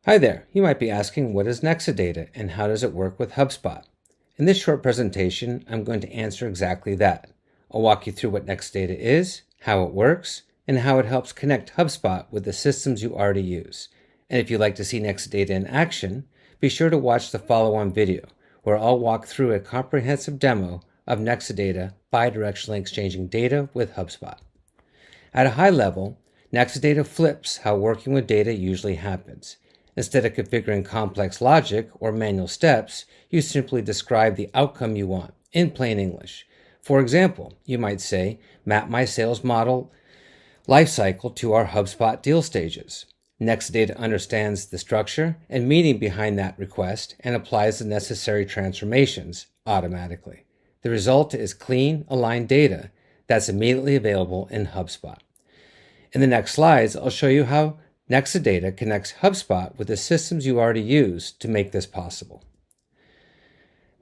Hi there, you might be asking, what is Nexadata and how does it work with HubSpot? In this short presentation, I'm going to answer exactly that. I'll walk you through what Nexadata is, how it works, and how it helps connect HubSpot with the systems you already use. And if you'd like to see Nexadata in action, be sure to watch the follow-on video, where I'll walk through a comprehensive demo of Nexadata bidirectionally exchanging data with HubSpot. At a high level, Nexadata flips how working with data usually happens. Instead of configuring complex logic or manual steps, you simply describe the outcome you want in plain English. For example, you might say, map my sales model lifecycle to our HubSpot deal stages. Nexadata understands the structure and meaning behind that request and applies the necessary transformations automatically. The result is clean, aligned data that's immediately available in HubSpot. In the next slides, I'll show you how Nexadata connects HubSpot with the systems you already use to make this possible.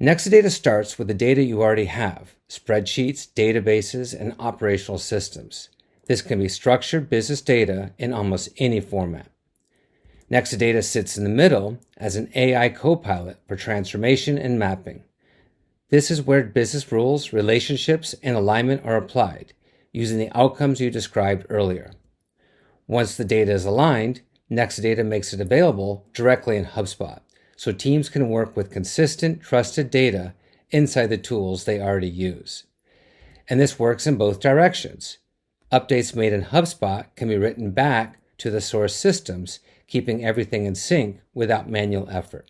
Nexadata starts with the data you already have: spreadsheets, databases, and operational systems. This can be structured business data in almost any format. Nexadata sits in the middle as an AI co-pilot for transformation and mapping. This is where business rules, relationships, and alignment are applied, using the outcomes you described earlier. Once the data is aligned, Nexadata makes it available directly in HubSpot, so teams can work with consistent, trusted data inside the tools they already use. And this works in both directions. Updates made in HubSpot can be written back to the source systems, keeping everything in sync without manual effort.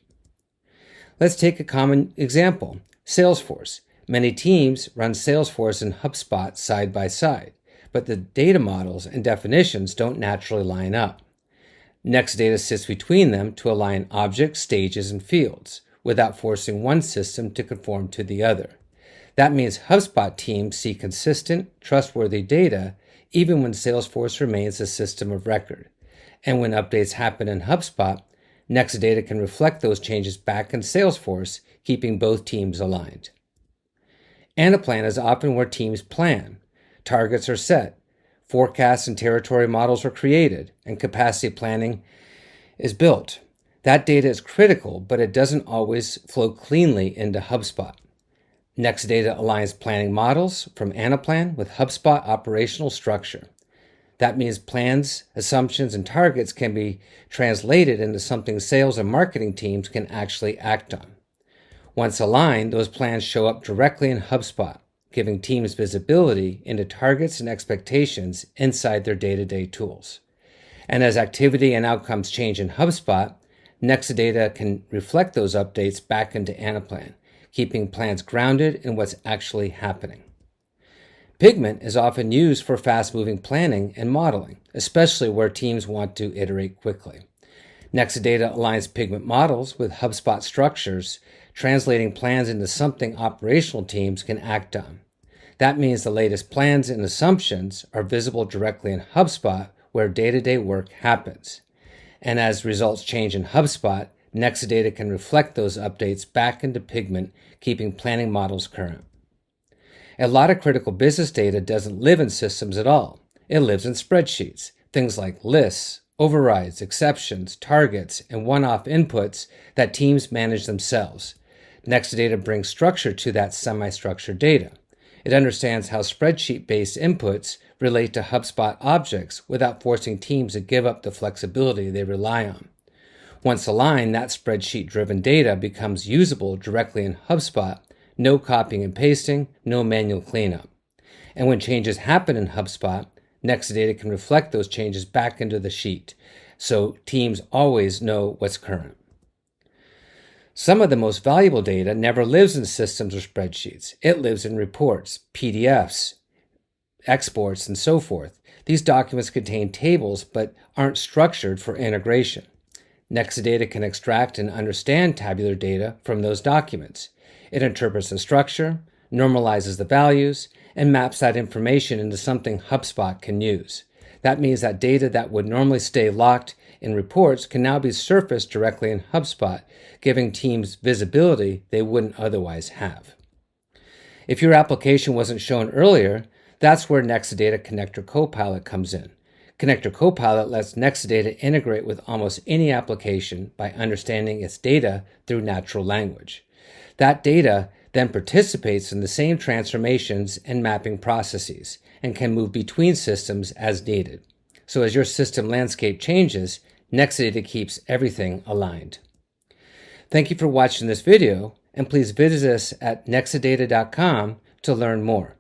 Let's take a common example: Salesforce. Many teams run Salesforce and HubSpot side by side, but the data models and definitions don't naturally line up. Nexadata sits between them to align objects, stages, and fields, without forcing one system to conform to the other. That means HubSpot teams see consistent, trustworthy data even when Salesforce remains a system of record. And when updates happen in HubSpot, Nexadata can reflect those changes back in Salesforce, keeping both teams aligned. Anaplan is often where teams plan. Targets are set, forecasts and territory models are created, and capacity planning is built. That data is critical, but it doesn't always flow cleanly into HubSpot. Nexadata aligns planning models from Anaplan with HubSpot operational structure. That means plans, assumptions, and targets can be translated into something sales and marketing teams can actually act on. Once aligned, those plans show up directly in HubSpot, giving teams visibility into targets and expectations inside their day-to-day tools. And as activity and outcomes change in HubSpot, Nexadata can reflect those updates back into Anaplan, keeping plans grounded in what's actually happening. Pigment is often used for fast-moving planning and modeling, especially where teams want to iterate quickly. Nexadata aligns Pigment models with HubSpot structures, translating plans into something operational teams can act on. That means the latest plans and assumptions are visible directly in HubSpot where day-to-day work happens. And as results change in HubSpot, Nexadata can reflect those updates back into Pigment, keeping planning models current. A lot of critical business data doesn't live in systems at all. It lives in spreadsheets, things like lists, overrides, exceptions, targets, and one-off inputs that teams manage themselves. Nexadata brings structure to that semi-structured data. It understands how spreadsheet-based inputs relate to HubSpot objects without forcing teams to give up the flexibility they rely on. Once aligned, that spreadsheet-driven data becomes usable directly in HubSpot, no copying and pasting, no manual cleanup. And when changes happen in HubSpot, Nexadata can reflect those changes back into the sheet, so teams always know what's current. Some of the most valuable data never lives in systems or spreadsheets. It lives in reports, PDFs, exports, and so forth. These documents contain tables but aren't structured for integration. Nexadata can extract and understand tabular data from those documents. It interprets the structure, normalizes the values, and maps that information into something HubSpot can use. That means that data that would normally stay locked in reports can now be surfaced directly in HubSpot, giving teams visibility they wouldn't otherwise have. If your application wasn't shown earlier, that's where Nexadata Connector Copilot comes in. Connector Copilot lets Nexadata integrate with almost any application by understanding its data through natural language. That data then participates in the same transformations and mapping processes and can move between systems as needed. So as your system landscape changes, Nexadata keeps everything aligned. Thank you for watching this video, and please visit us at nexadata.com to learn more.